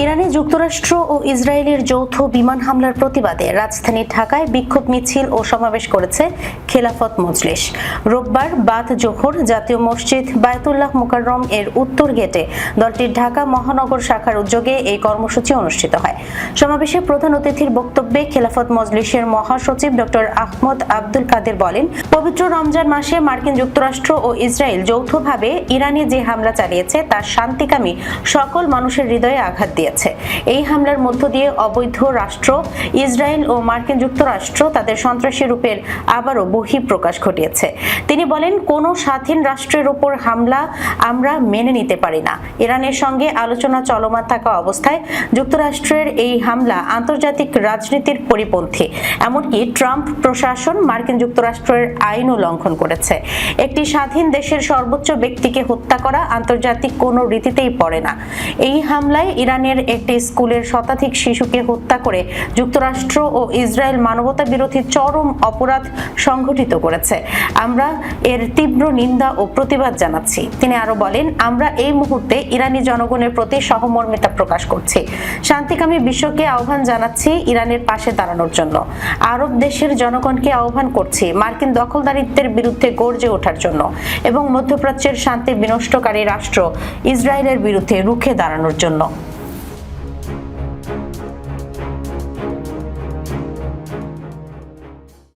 ইরানে যুক্তরাষ্ট্র ও ইসরায়েলের যৌথ বিমান হামলার প্রতিবাদে রাজধানী ঢাকায় বিক্ষোভ মিছিল ও সমাবেশ করেছে খেলাফত মজলিস। রোববার বাদ জোহর জাতীয় মসজিদ বায়তুল্লাহ মুকাররম এর উত্তর গেটে দলটির ঢাকা মহানগর শাখার উদ্যোগে এই কর্মসূচি অনুষ্ঠিত হয়। সমাবেশে প্রধান অতিথির বক্তব্যে খেলাফত মজলিসের মহাসচিব ডক্টর আহমদ আব্দুল কাদের বলেন, পবিত্র রমজান মাসে মার্কিন যুক্তরাষ্ট্র ও ইসরায়েল যৌথভাবে ইরানে যে হামলা চালিয়েছে তা শান্তিকামী সকল মানুষের হৃদয়ে আঘাত দিয়েছে। এই হামলার মধ্য দিয়ে অবৈধ রাষ্ট্র ইসরায়েল ও মার্কিন যুক্তরাষ্ট্র তাদের সন্ত্রাসী রূপের আবারও বহিঃপ্রকাশ ঘটিয়েছে। তিনি বলেন, কোনো স্বাধীন রাষ্ট্রের উপর হামলা আমরা মেনে নিতে পারি না। ইরানের সঙ্গে আলোচনা চলমান থাকা অবস্থায় যুক্তরাষ্ট্রের এই হামলা আন্তর্জাতিক রাজনীতির পরিপন্থী। এমনকি ট্রাম্প প্রশাসন মার্কিন যুক্তরাষ্ট্রের আইনও লঙ্ঘন করেছে। একটি স্বাধীন দেশের সর্বোচ্চ ব্যক্তিকে হত্যা করা আন্তর্জাতিক কোনো রীতিতেই পড়ে না। এই হামলায় ইরানের একটি স্কুলের শতাধিক শিশুকে হত্যা করে যুক্তরাষ্ট্র ও ইসরায়েল মানবতা বিরোধী চরম অপরাধ সংঘটিত করেছে। আমরা এর তীব্র নিন্দা ও প্রতিবাদ জানাচ্ছি। তিনি আরো বলেন, আমরা এই মুহূর্তে ইরানি জনগণের প্রতি সহমর্মিতা প্রকাশ করছি। শান্তিকামী বিশ্বকে আহ্বান জানাচ্ছি ইরানের পাশে দাঁড়ানোর জন্য। আরব দেশের জনগণকে আহ্বান করছি মার্কিন দখলদারিত্বের বিরুদ্ধে গর্জে ওঠার জন্য এবং মধ্যপ্রাচ্যের শান্তি বিনষ্টকারী রাষ্ট্র ইসরায়েলের বিরুদ্ধে রুখে দাঁড়ানোর জন্য।